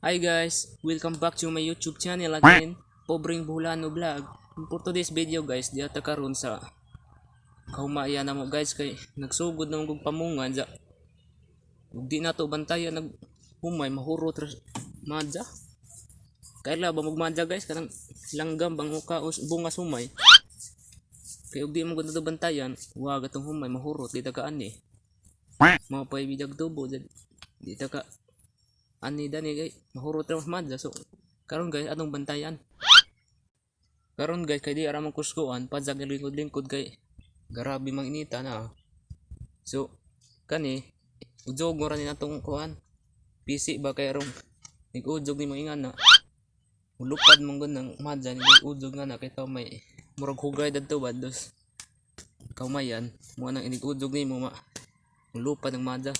Hi guys, welcome back to my YouTube channel again, Pobreng Bulano Vlog. For today's video guys, di ata karon sa kahumaya na mo guys kay nagsugod na mong pamungan sa di na to bantayan humay mahurot madja. Kaila ba magmadja guys kanang langgam bang mukaos bunga sumay. Kay ug di mo gud to bantayan, wa gatong humay mahurot di ta ka ani. Mga pay bidag tubo di ta ka ani dani kay mahurot ra madja. So karon guys atong bantayan. Karon guys kay di ara man kuskuan padzag lingkod-lingkod kay grabe mang inita na. So kani ujog mo ra ni natong kuan. PC ba kay arong nig-ujog ni maingan na. Ulupad mong gud ng madja ni ujog nga na kay taw may murag hugay dadto bados. Kaumayan mo nang inig-ujog ni mo ulupad ng madja.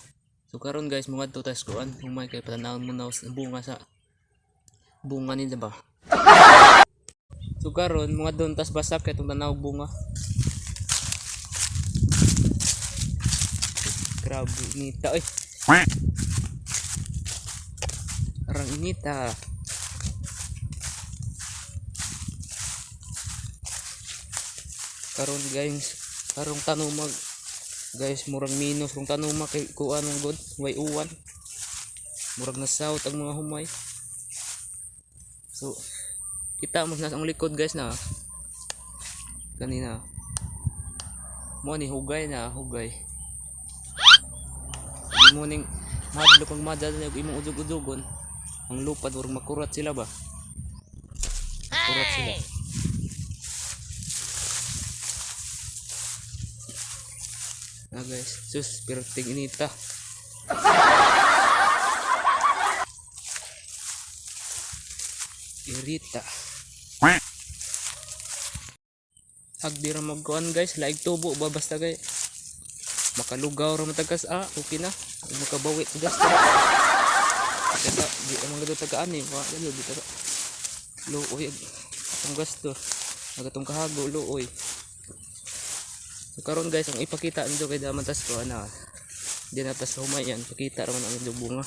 So karon guys mga to tas kuan humay kay patanawon mo na bunga sa bunga ni ba. So karon mga don tas basak kay tong tanaw bunga. Grabe inita oy. Arang inita. Karon guys, karong tanumag guys murag minus kung tanuma kay kuan mong god way uwan. Murag na south ang mga humay. So kita mo na ang likod guys na kanina. Mo ni hugay na hugay. Di mo ning madlo kang madal na imong ujog-ujogon. Ang lupad murag makurat sila ba? Makurat sila. Na guys, sus perting inita. Irita. Agdi ra magkuan guys, laig tubo ba basta kay makalugaw ra matagas okay na. Makabawi tugas ta. Kaya di amang gado tagaan ni, wa gado di ta. Luoy ang gasto. Nagatong kahago luoy. So karon guys ang ipakita nito kay daman tas ko ana. Di na tas humayan, pakita ra man ang bunga.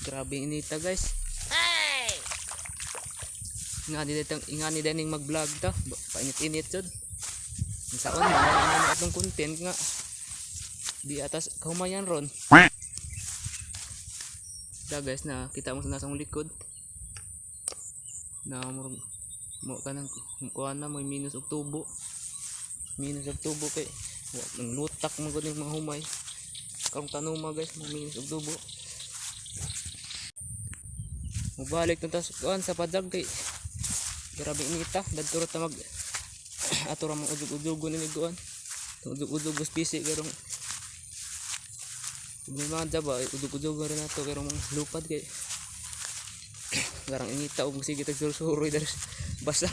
Grabe inita guys. Hey! Ingani dining mag-vlog ta. Painit-init jud. Saon man atong content nga di atas kahumayan ron. Da guys na kita mo sa nasang likod. Na mo kanang kuan na mo minus og tubo. Minus og tubo kay nang lutak mo gud mga humay. Karong tanuma guys, mo minus og tubo. Mubalik na tas kuan sa padag kay grabe inita dadto ra ta mag ato ra mang ujog-ujogon ni kuan ujog-ujog spisi karong may mga ba ujog-ujogon rin nato karong lupad kay garang inita og sige tag surusuroy dari basak.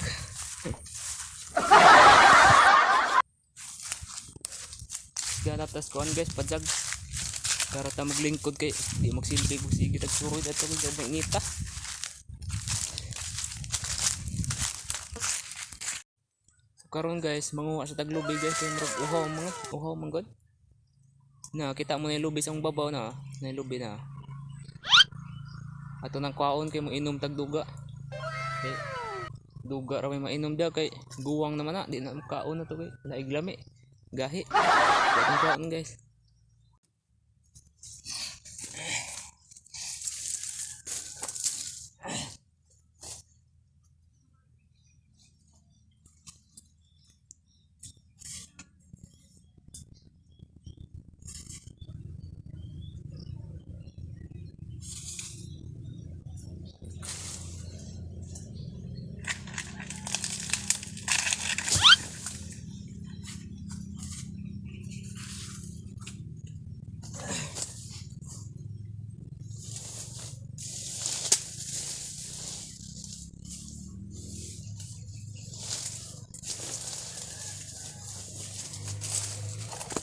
Ganap tas kuan guys padag para ta maglingkod kay di magsilbi og sige tag suroy dato kay inita. Karon guys manguha sa taglubi guys kay murag uhaw man god. Na kita mo na lubi sa babaw na lubi na. Ato nang kwaon kay mo inom tag duga. Okay. Duga ra may mainom dia kay guwang naman na di na kaon na to kay laig lami. Gahi. Atong kwaon guys.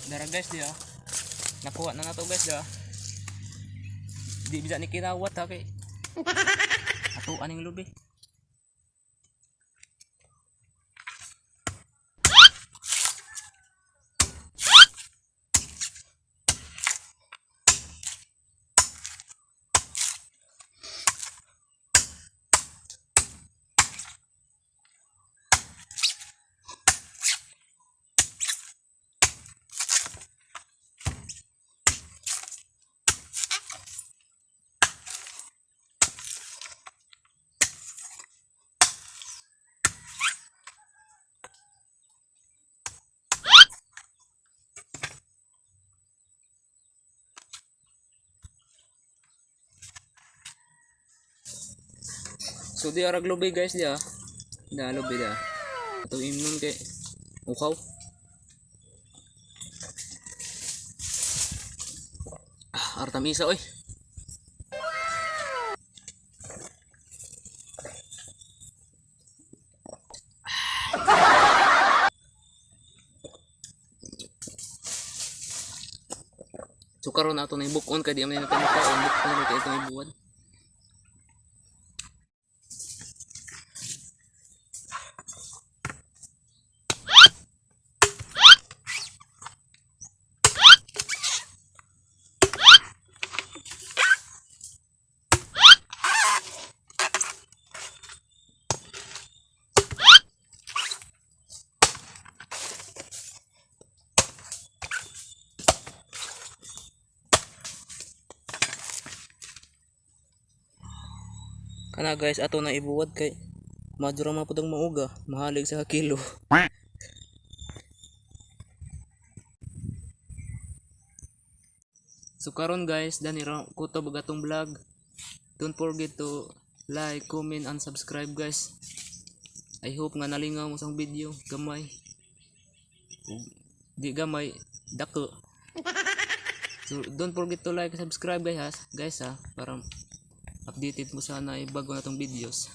Dara guys dia. Nakuha na nato guys dia. Di bisa ni kinawat ha kay. Ato aning lubi. So di arag lubi guys dia. Da lubi dia. Ato imnon kay ukaw. Artam isa oy. So karon ato na ibukon kay di man na tanong bukon kay itong ibuwan. Kana guys ato na ibuwad kay madura man pud ang mauga, mahalig sa kilo. So karon guys, dani ra ko to bagatong vlog. Don't forget to like, comment, and subscribe guys. I hope nga nalingaw mo sang video gamay. Di gamay dako. So don't forget to like, subscribe guys ha, para updated mo sana bago na tong videos.